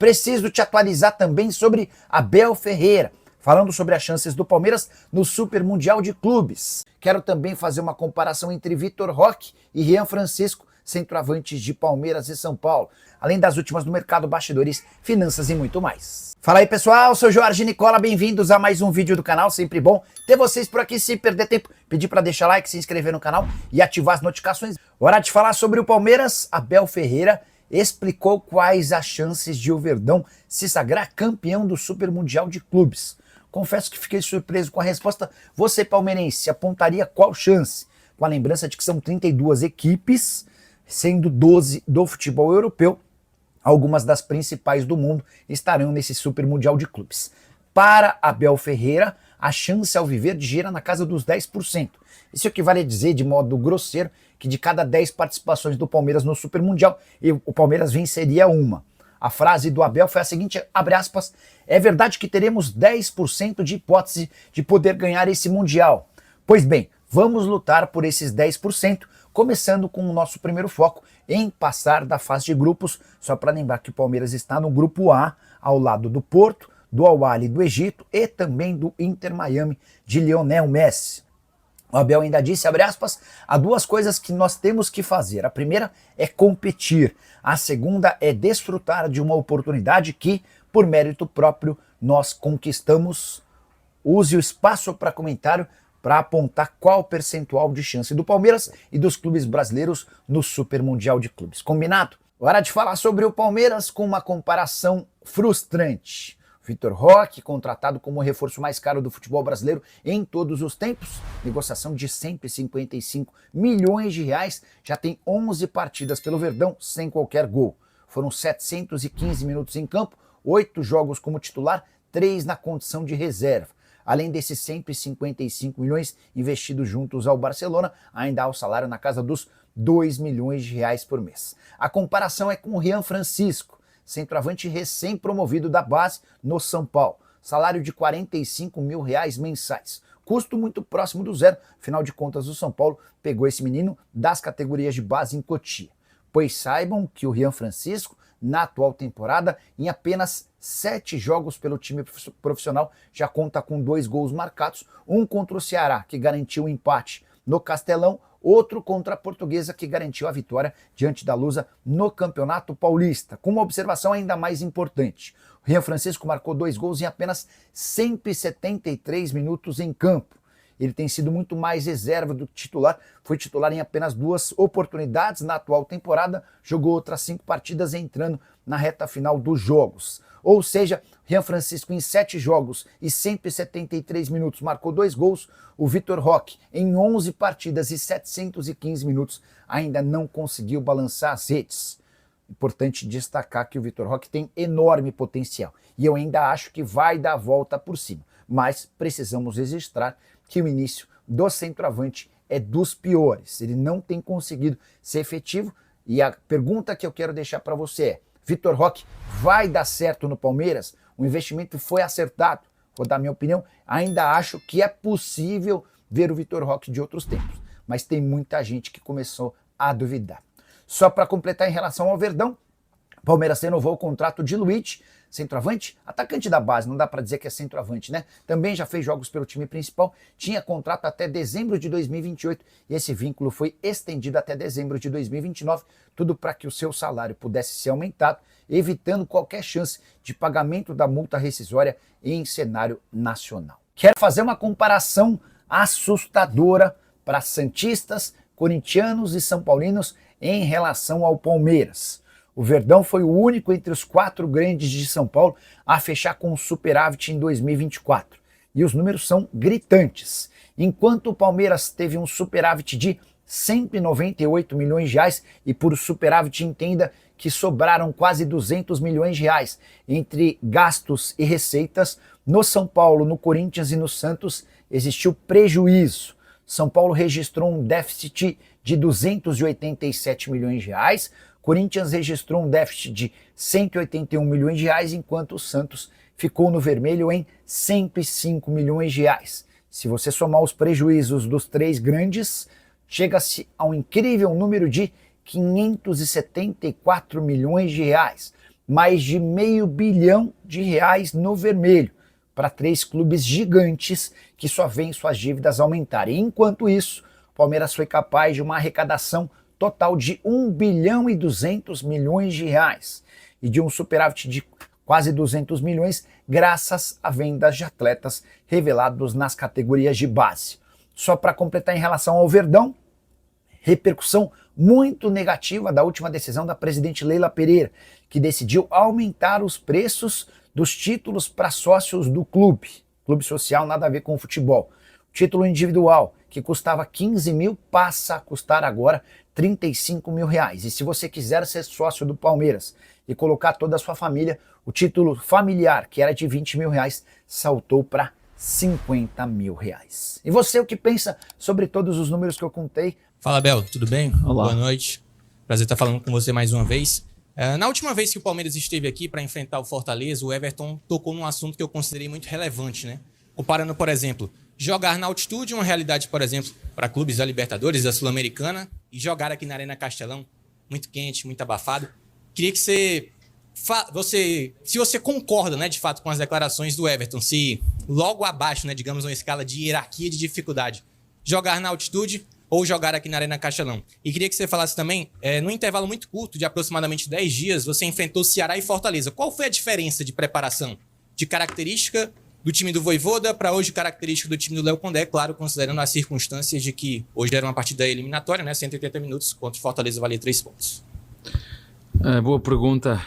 Preciso te atualizar também sobre Abel Ferreira, falando sobre as chances do Palmeiras no Super Mundial de Clubes. Quero também fazer uma comparação entre Vitor Roque e Rian Francisco, centroavantes de Palmeiras e São Paulo, além das últimas do mercado, bastidores, finanças e muito mais. Fala aí pessoal, sou Jorge Nicola, bem-vindos a mais um vídeo do canal, sempre bom ter vocês por aqui. Sem perder tempo, pedir para deixar like, se inscrever no canal e ativar as notificações. Hora de falar sobre o Palmeiras. Abel Ferreira explicou quais as chances de o Verdão se sagrar campeão do Super Mundial de Clubes. Confesso que fiquei surpreso com a resposta. Você, palmeirense, apontaria qual chance? Com a lembrança de que são 32 equipes, sendo 12 do futebol europeu, algumas das principais do mundo estarão nesse Super Mundial de Clubes. Para Abel Ferreira, a chance alviverde gira na casa dos 10%. Isso equivale a dizer, de modo grosseiro, que de cada 10 participações do Palmeiras no Super Mundial, o Palmeiras venceria uma. A frase do Abel foi a seguinte, abre aspas, é verdade que teremos 10% de hipótese de poder ganhar esse Mundial. Pois bem, vamos lutar por esses 10%, começando com o nosso primeiro foco em passar da fase de grupos, só para lembrar que o Palmeiras está no grupo A, ao lado do Porto, do Al-Ahly do Egito e também do Inter Miami de Lionel Messi. O Abel ainda disse, abre aspas, há duas coisas que nós temos que fazer. A primeira é competir, a segunda é desfrutar de uma oportunidade que, por mérito próprio, nós conquistamos. Use o espaço para comentário para apontar qual o percentual de chance do Palmeiras e dos clubes brasileiros no Super Mundial de Clubes. Combinado? Hora de falar sobre o Palmeiras com uma comparação frustrante. Vitor Roque, contratado como o reforço mais caro do futebol brasileiro em todos os tempos, negociação de 155 milhões de reais, já tem 11 partidas pelo Verdão sem qualquer gol. Foram 715 minutos em campo, 8 jogos como titular, 3 na condição de reserva. Além desses 155 milhões investidos juntos ao Barcelona, ainda há o salário na casa dos 2 milhões de reais por mês. A comparação é com o Rian Francisco, centroavante recém-promovido da base no São Paulo. Salário de 45 mil reais mensais. Custo muito próximo do zero, afinal de contas o São Paulo pegou esse menino das categorias de base em Cotia. Pois saibam que o Rian Francisco, na atual temporada, em apenas 7 jogos pelo time profissional, já conta com 2 gols marcados, um contra o Ceará, que garantiu o empate no Castelão, outro contra a Portuguesa, que garantiu a vitória diante da Lusa no Campeonato Paulista. Com uma observação ainda mais importante, o Rian Francisco marcou 2 gols em apenas 173 minutos em campo. Ele tem sido muito mais reserva do que titular, foi titular em apenas 2 oportunidades na atual temporada, jogou outras 5 partidas entrando na reta final dos jogos. Ou seja, Rian Francisco em 7 jogos e 173 minutos marcou 2 gols, o Vitor Roque em 11 partidas e 715 minutos ainda não conseguiu balançar as redes. Importante destacar que o Vitor Roque tem enorme potencial e eu ainda acho que vai dar a volta por cima, mas precisamos registrar que o início do centroavante é dos piores, ele não tem conseguido ser efetivo e a pergunta que eu quero deixar para você é, Vitor Roque vai dar certo no Palmeiras? O investimento foi acertado? Vou dar minha opinião, ainda acho que é possível ver o Vitor Roque de outros tempos, mas tem muita gente que começou a duvidar. Só para completar em relação ao Verdão, o Palmeiras renovou o contrato de Luiz, centroavante, atacante da base, não dá para dizer que é centroavante, né? Também já fez jogos pelo time principal, tinha contrato até dezembro de 2028 e esse vínculo foi estendido até dezembro de 2029, tudo para que o seu salário pudesse ser aumentado, evitando qualquer chance de pagamento da multa rescisória em cenário nacional. Quero fazer uma comparação assustadora para santistas, corintianos e são paulinos em relação ao Palmeiras. O Verdão foi o único entre os 4 grandes de São Paulo a fechar com um superávit em 2024. E os números são gritantes. Enquanto o Palmeiras teve um superávit de 198 milhões de reais, e por superávit entenda que sobraram quase 200 milhões de reais entre gastos e receitas, no São Paulo, no Corinthians e no Santos existiu prejuízo. São Paulo registrou um déficit de 287 milhões de reais, Corinthians registrou um déficit de 181 milhões de reais, enquanto o Santos ficou no vermelho em 105 milhões de reais. Se você somar os prejuízos dos 3 grandes, chega-se a um incrível número de 574 milhões de reais. mais de R$500 bilhão no vermelho para 3 clubes gigantes que só veem suas dívidas aumentarem. Enquanto isso, o Palmeiras foi capaz de uma arrecadação total de R$1,2 bilhão e de um superávit de quase 200 milhões graças a vendas de atletas revelados nas categorias de base. Só para completar em relação ao Verdão, repercussão muito negativa da última decisão da presidente Leila Pereira, que decidiu aumentar os preços dos títulos para sócios do clube. Clube social nada a ver com o futebol. O título individual, que custava 15 mil, passa a custar agora 35 mil reais. E se você quiser ser sócio do Palmeiras e colocar toda a sua família, o título familiar, que era de 20 mil reais, saltou para 50 mil reais. E você, o que pensa sobre todos os números que eu contei? Fala, Bel, tudo bem? Olá. Boa noite. Prazer estar falando com você mais uma vez. Na última vez que o Palmeiras esteve aqui para enfrentar o Fortaleza, o Everton tocou num assunto que eu considerei muito relevante, né? Comparando, por exemplo, jogar na altitude, uma realidade, por exemplo, para clubes da Libertadores, da Sul-Americana, e jogar aqui na Arena Castelão, muito quente, muito abafado. Queria que se você concorda, né, de fato, com as declarações do Everton, se logo abaixo, né, digamos, uma escala de hierarquia de dificuldade, jogar na altitude ou jogar aqui na Arena Castelão. E queria que você falasse também, num intervalo muito curto, de aproximadamente 10 dias, você enfrentou Ceará e Fortaleza. Qual foi a diferença de preparação, de característica do time do Vojvoda para hoje característica do time do Léo Condé, claro, considerando as circunstâncias de que hoje era uma partida eliminatória, né, 180 minutos, contra o Fortaleza valia 3 pontos. Boa pergunta.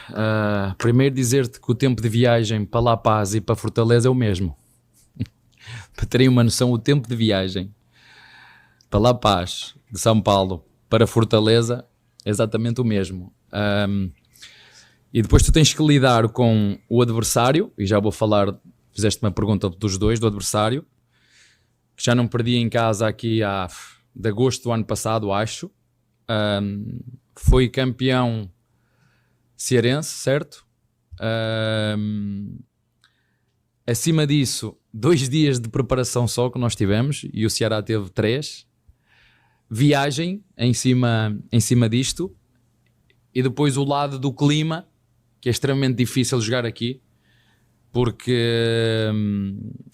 Primeiro dizer-te que o tempo de viagem para La Paz e para Fortaleza é o mesmo. Para terem uma noção, o tempo de viagem para La Paz, de São Paulo, para Fortaleza, é exatamente o mesmo. E depois tu tens que lidar com o adversário, e já vou falar, fizeste uma pergunta dos dois, do adversário, que já não perdi em casa aqui de agosto do ano passado, acho. Foi campeão cearense, certo? Acima disso, 2 dias de preparação só que nós tivemos, e o Ceará teve 3. Viagem em cima disto, e depois o lado do clima, que é extremamente difícil jogar aqui, porque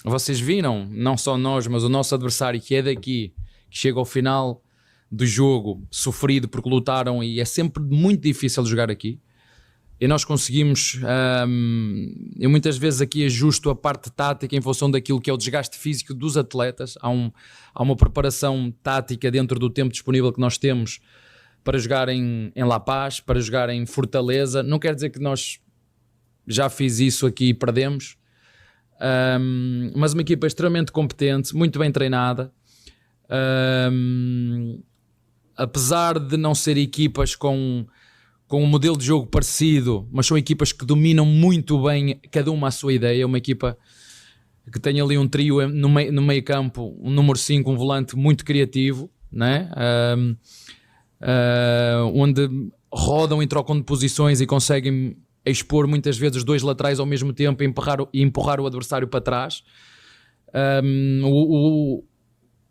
vocês viram, não só nós, mas o nosso adversário que é daqui, que chega ao final do jogo sofrido porque lutaram, e é sempre muito difícil jogar aqui. E nós conseguimos, eu muitas vezes aqui ajusto a parte tática em função daquilo que é o desgaste físico dos atletas. Há uma preparação tática dentro do tempo disponível que nós temos para jogar em La Paz, para jogar em Fortaleza. Não quer dizer que nós já fiz isso aqui e perdemos, mas uma equipa extremamente competente, muito bem treinada. Apesar de não ser equipas com um modelo de jogo parecido, mas são equipas que dominam muito bem, cada uma a sua ideia. Uma equipa que tem ali um trio no meio campo, um número 5, um volante muito criativo, né? Onde rodam e trocam de posições e conseguem expor muitas vezes os 2 laterais ao mesmo tempo e empurrar o adversário para trás.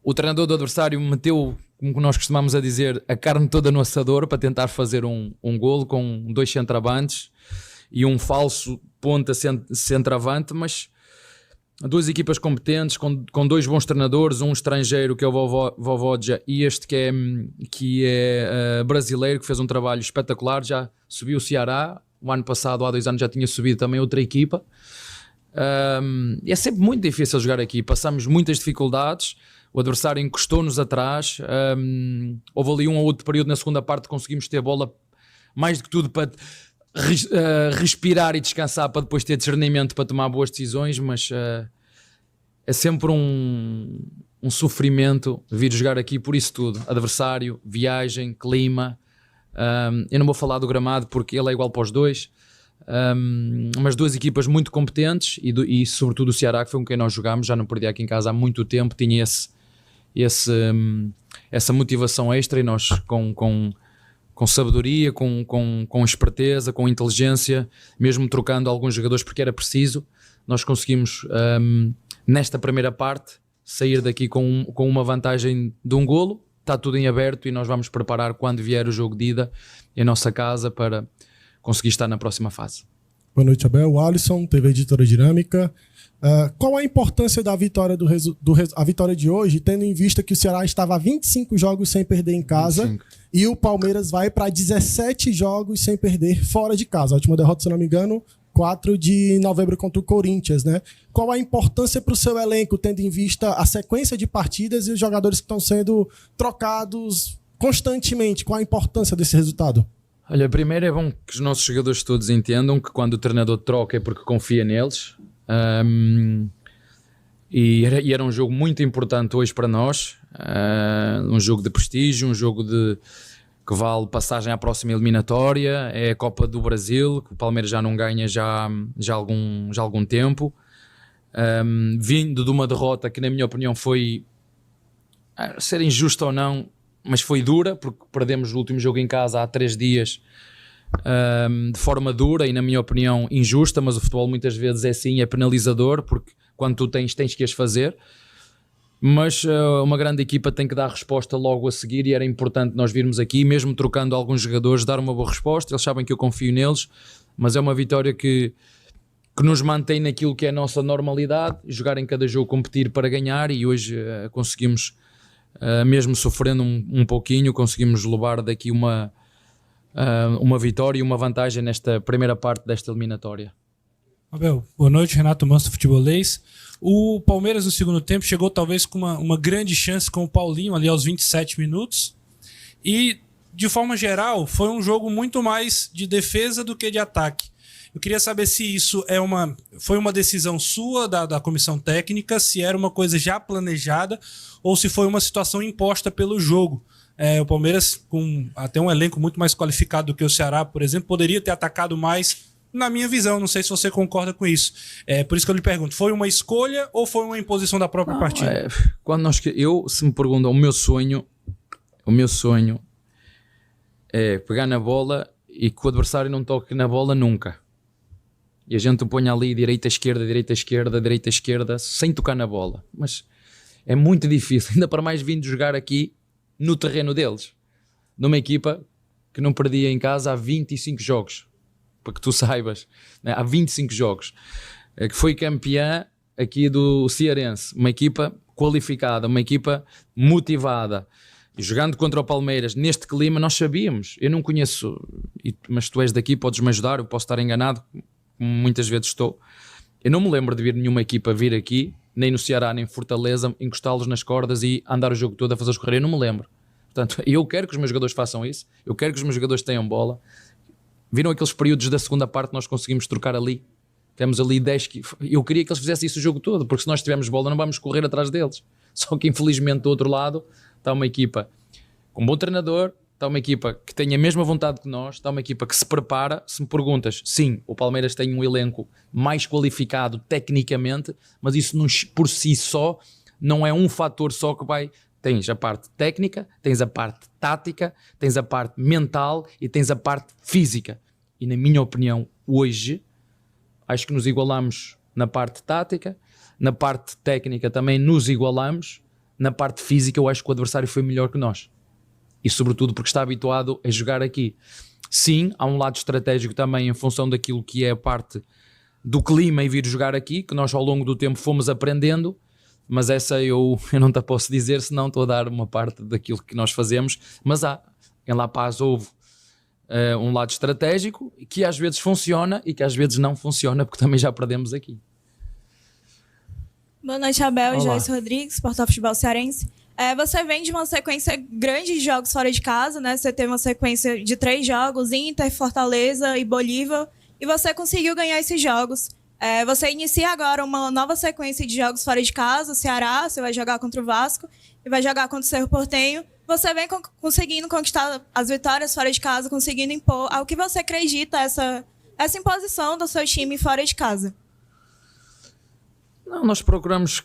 O treinador do adversário meteu, como nós costumamos a dizer, a carne toda no assador para tentar fazer um golo com 2 centravantes e um falso ponta centravante, mas 2 equipas competentes, com 2 bons treinadores, um estrangeiro que é o Vojvoda e este que é brasileiro, que fez um trabalho espetacular. Já subiu o Ceará, o ano passado, há 2 anos, já tinha subido também outra equipa. É sempre muito difícil jogar aqui, passamos muitas dificuldades. O adversário encostou-nos atrás, houve ali um ou outro período na segunda parte que conseguimos ter bola mais do que tudo para respirar e descansar, para depois ter discernimento para tomar boas decisões, mas é sempre um sofrimento vir jogar aqui por isso tudo. Adversário, viagem, clima. Eu não vou falar do gramado porque ele é igual para os 2, mas 2 equipas muito competentes e sobretudo o Ceará, que foi com quem nós jogámos, já não perdia aqui em casa há muito tempo, tinha essa motivação extra, e nós com sabedoria, com esperteza, com inteligência, mesmo trocando alguns jogadores porque era preciso, nós conseguimos nesta primeira parte sair daqui com uma vantagem de 1 golo. Está tudo em aberto e nós vamos preparar, quando vier o jogo de ida em nossa casa, para conseguir estar na próxima fase. Boa noite, Abel. O Alisson, TV Editora Dinâmica. Qual a importância da vitória a vitória de hoje, tendo em vista que o Ceará estava a 25 jogos sem perder em casa 25. E o Palmeiras vai para 17 jogos sem perder fora de casa? A última derrota, se não me engano, 4 de novembro contra o Corinthians, né? Qual a importância para o seu elenco, tendo em vista a sequência de partidas e os jogadores que estão sendo trocados constantemente? Qual a importância desse resultado? Olha, primeiro é bom que os nossos jogadores todos entendam que quando o treinador troca é porque confia neles. E era um jogo muito importante hoje para nós, um jogo de prestígio, um jogo que vale passagem à próxima eliminatória, é a Copa do Brasil, que o Palmeiras já não ganha já há algum tempo, vindo de uma derrota que na minha opinião foi, ser injusta ou não, mas foi dura, porque perdemos o último jogo em casa há 3 dias, de forma dura e na minha opinião injusta, mas o futebol muitas vezes é assim, é penalizador, porque quando tu tens que as fazer, mas uma grande equipa tem que dar resposta logo a seguir e era importante nós virmos aqui, mesmo trocando alguns jogadores, dar uma boa resposta. Eles sabem que eu confio neles, mas é uma vitória que nos mantém naquilo que é a nossa normalidade, jogar em cada jogo, competir para ganhar, e hoje conseguimos, mesmo sofrendo um pouquinho, conseguimos levar daqui uma vitória e uma vantagem nesta primeira parte desta eliminatória. Abel, boa noite, Renato Manso, futebolês. O Palmeiras no segundo tempo chegou talvez com uma grande chance com o Paulinho ali aos 27 minutos e de forma geral foi um jogo muito mais de defesa do que de ataque. Eu queria saber se isso foi uma decisão sua da comissão técnica, se era uma coisa já planejada ou se foi uma situação imposta pelo jogo. O Palmeiras, com até um elenco muito mais qualificado do que o Ceará, por exemplo, poderia ter atacado mais, na minha visão. Não sei se você concorda com isso. Por isso que eu lhe pergunto, foi uma escolha ou foi uma imposição da própria partida? Se me perguntam, o meu sonho é pegar na bola e que o adversário não toque na bola nunca. E a gente o põe ali direita, esquerda, direita, esquerda, direita, esquerda, sem tocar na bola. Mas é muito difícil, ainda para mais vindo jogar aqui no terreno deles, numa equipa que não perdia em casa há 25 jogos, para que tu saibas, né? Há 25 jogos, que foi campeã aqui do Cearense, uma equipa qualificada, uma equipa motivada, e jogando contra o Palmeiras, neste clima nós sabíamos, eu não conheço, mas tu és daqui, podes-me ajudar, eu posso estar enganado, como muitas vezes estou, eu não me lembro de ver nenhuma equipa vir aqui, nem no Ceará, nem em Fortaleza, encostá-los nas cordas e andar o jogo todo a fazer-os correr, eu não me lembro. Portanto, eu quero que os meus jogadores façam isso, eu quero que os meus jogadores tenham bola. Viram aqueles períodos da segunda parte nós conseguimos trocar ali? Temos ali 10... Eu queria que eles fizessem isso o jogo todo, porque se nós tivermos bola não vamos correr atrás deles. Só que infelizmente do outro lado está uma equipa com um bom treinador, está uma equipa que tem a mesma vontade que nós, está uma equipa que se prepara. Se me perguntas, sim, o Palmeiras tem um elenco mais qualificado tecnicamente, mas isso por si só não é um fator só que vai... Tens a parte técnica, tens a parte tática, tens a parte mental e tens a parte física. E na minha opinião, hoje, acho que nos igualamos na parte tática, na parte técnica também nos igualamos, na parte física eu acho que o adversário foi melhor que nós. E sobretudo porque está habituado a jogar aqui. Sim, há um lado estratégico também em função daquilo que é a parte do clima e vir jogar aqui, que nós ao longo do tempo fomos aprendendo, mas essa eu não te posso dizer, senão estou a dar uma parte daquilo que nós fazemos, mas em La Paz houve um lado estratégico que às vezes funciona e que às vezes não funciona, porque também já perdemos aqui. Boa noite, Abel. Olá. Joyce Rodrigues, Portal Futebol Cearense. Você vem de uma sequência grande de jogos fora de casa, né? Você teve uma sequência de 3 jogos, Inter, Fortaleza e Bolívar, e você conseguiu ganhar esses jogos. Você inicia agora uma nova sequência de jogos fora de casa, Ceará, você vai jogar contra o Vasco e vai jogar contra o Cerro Porteño. Você vem conseguindo conquistar as vitórias fora de casa, conseguindo impor. Ao que você acredita essa imposição do seu time fora de casa? Não, nós procuramos,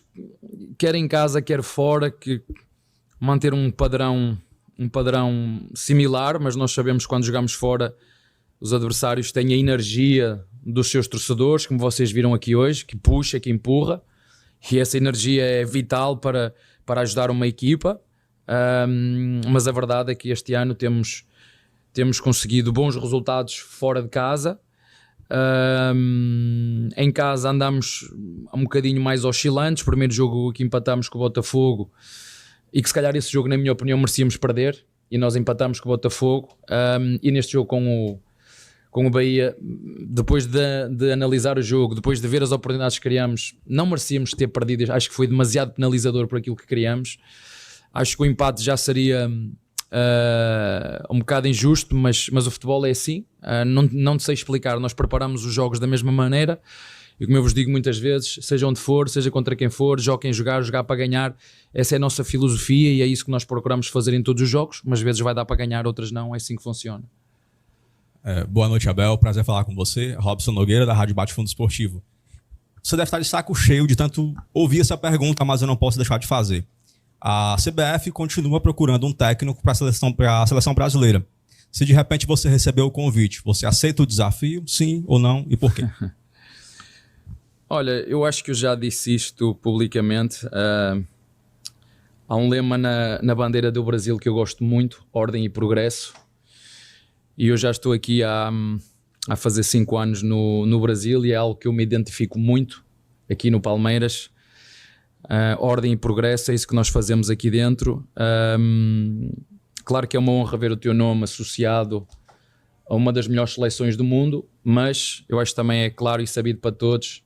quer em casa, quer fora, que manter um padrão similar, mas nós sabemos que quando jogamos fora os adversários têm a energia dos seus torcedores, como vocês viram aqui hoje, que puxa, que empurra, e essa energia é vital para ajudar uma equipa, mas a verdade é que este ano temos temos conseguido bons resultados fora de casa. Em casa andamos um bocadinho mais oscilantes. Primeiro jogo que empatámos com o Botafogo, e que se calhar esse jogo, na minha opinião, merecíamos perder, e nós empatámos com o Botafogo. E neste jogo com o Bahia, depois de analisar o jogo, depois de ver as oportunidades que criamos, não merecíamos ter perdido. Acho que foi demasiado penalizador por aquilo que criamos. Acho que o empate já seria um bocado injusto, mas o futebol é assim. Não sei explicar. Nós preparamos os jogos da mesma maneira, e como eu vos digo muitas vezes, seja onde for, seja contra quem for, joguem jogar para ganhar. Essa é a nossa filosofia, e é isso que nós procuramos fazer em todos os jogos. Umas vezes vai dar para ganhar, outras não. É assim que funciona. Boa noite, Abel. Prazer falar com você. Robson Nogueira, da Rádio Bate Fundo Esportivo. Você deve estar de saco cheio de tanto ouvir essa pergunta, mas eu não posso deixar de fazer. A CBF continua procurando um técnico para a seleção brasileira. Se de repente você recebeu o convite, você aceita o desafio? Sim ou não? E por quê? Olha, eu acho que eu já disse isto publicamente. Há um lema na bandeira do Brasil que eu gosto muito: ordem e progresso. E eu já estou aqui há fazer 5 anos no Brasil, e é algo que eu me identifico muito aqui no Palmeiras. Ordem e progresso, é isso que nós fazemos aqui dentro. Claro que é uma honra ver o teu nome associado a uma das melhores seleções do mundo, mas eu acho que também é claro e sabido para todos: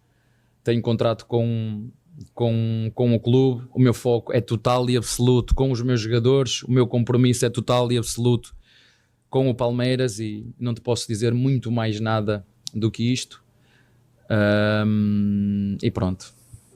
tenho contrato com o clube, o meu foco é total e absoluto com os meus jogadores, o meu compromisso é total e absoluto com o Palmeiras, e não te posso dizer muito mais nada do que isto. E pronto,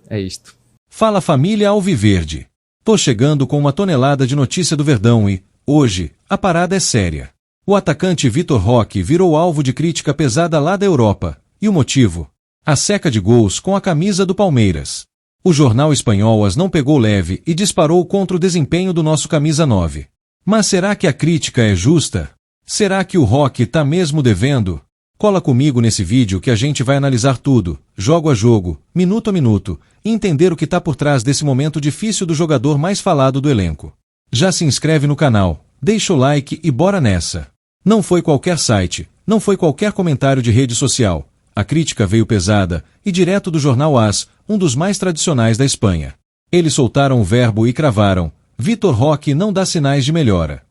é isto. Fala família Alviverde. Tô chegando com uma tonelada de notícia do Verdão e, hoje, a parada é séria. O atacante Vitor Roque virou alvo de crítica pesada lá da Europa. E o motivo? A seca de gols com a camisa do Palmeiras. O jornal espanhol AS não pegou leve e disparou contra o desempenho do nosso camisa 9. Mas será que a crítica é justa? Será que o Roque tá mesmo devendo? Cola comigo nesse vídeo que a gente vai analisar tudo, jogo a jogo, minuto a minuto, e entender o que tá por trás desse momento difícil do jogador mais falado do elenco. Já se inscreve no canal, deixa o like e bora nessa. Não foi qualquer site, não foi qualquer comentário de rede social. A crítica veio pesada e direto do jornal AS, um dos mais tradicionais da Espanha. Eles soltaram o verbo e cravaram: Vitor Roque não dá sinais de melhora.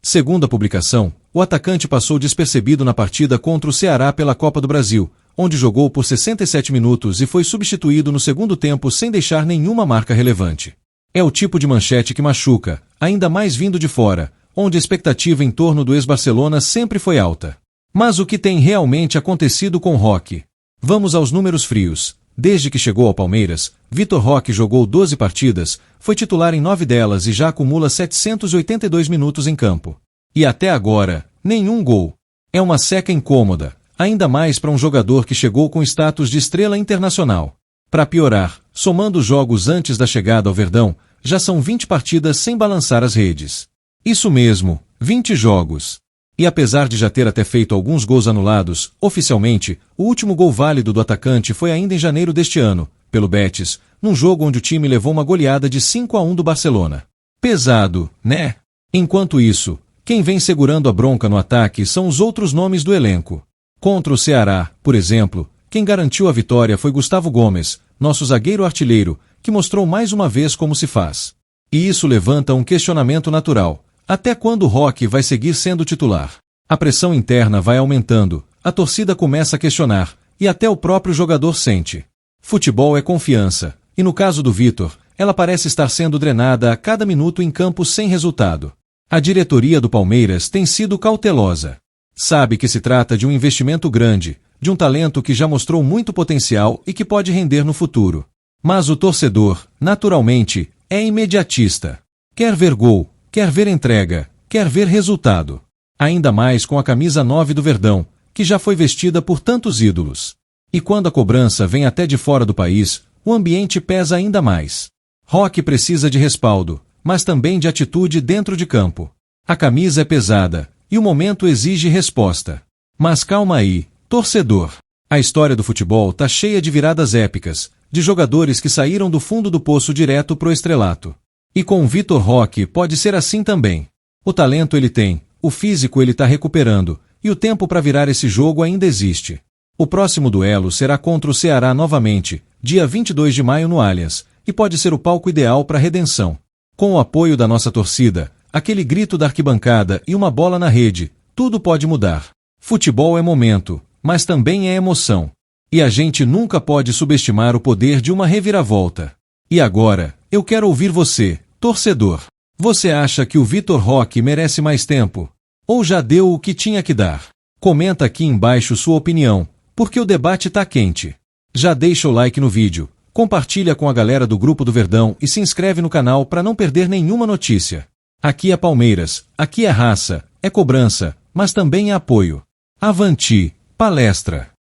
Segundo a publicação, o atacante passou despercebido na partida contra o Ceará pela Copa do Brasil, onde jogou por 67 minutos e foi substituído no segundo tempo sem deixar nenhuma marca relevante. É o tipo de manchete que machuca, ainda mais vindo de fora, onde a expectativa em torno do ex-Barcelona sempre foi alta. Mas o que tem realmente acontecido com Roque? Vamos aos números frios. Desde que chegou ao Palmeiras, Vitor Roque jogou 12 partidas, foi titular em 9 delas e já acumula 782 minutos em campo. E até agora, nenhum gol. É uma seca incômoda, ainda mais para um jogador que chegou com status de estrela internacional. Para piorar, somando os jogos antes da chegada ao Verdão, já são 20 partidas sem balançar as redes. Isso mesmo, 20 jogos. E apesar de já ter até feito alguns gols anulados, oficialmente, o último gol válido do atacante foi ainda em janeiro deste ano, pelo Betis, num jogo onde o time levou uma goleada de 5-1 do Barcelona. Pesado, né? Enquanto isso, quem vem segurando a bronca no ataque são os outros nomes do elenco. Contra o Ceará, por exemplo, quem garantiu a vitória foi Gustavo Gomes, nosso zagueiro artilheiro, que mostrou mais uma vez como se faz. E isso levanta um questionamento natural. Até quando o Roque vai seguir sendo titular? A pressão interna vai aumentando, a torcida começa a questionar, e até o próprio jogador sente. Futebol é confiança, e no caso do Vitor, ela parece estar sendo drenada a cada minuto em campo sem resultado. A diretoria do Palmeiras tem sido cautelosa. Sabe que se trata de um investimento grande, de um talento que já mostrou muito potencial e que pode render no futuro. Mas o torcedor, naturalmente, é imediatista. Quer ver gol, quer ver entrega, quer ver resultado. Ainda mais com a camisa 9 do Verdão, que já foi vestida por tantos ídolos. E quando a cobrança vem até de fora do país, o ambiente pesa ainda mais. Roque precisa de respaldo, mas também de atitude dentro de campo. A camisa é pesada, e o momento exige resposta. Mas calma aí, torcedor. A história do futebol tá cheia de viradas épicas, de jogadores que saíram do fundo do poço direto pro estrelato. E com o Vitor Roque pode ser assim também. O talento ele tem, O físico ele tá recuperando, e o tempo para virar esse jogo ainda existe. O próximo duelo será contra o Ceará novamente, dia 22 de maio no Allianz, e pode ser o palco ideal para a redenção. Com o apoio da nossa torcida, aquele grito da arquibancada e uma bola na rede, tudo pode mudar. Futebol é momento, mas também é emoção. E a gente nunca pode subestimar o poder de uma reviravolta. E agora, eu quero ouvir você, torcedor. Você acha que o Vitor Roque merece mais tempo? Ou já deu o que tinha que dar? Comenta aqui embaixo sua opinião, porque o debate tá quente. Já deixa o like no vídeo, compartilha com a galera do Grupo do Verdão e se inscreve no canal para não perder nenhuma notícia. Aqui é Palmeiras, aqui é raça, é cobrança, mas também é apoio. Avanti, palestra!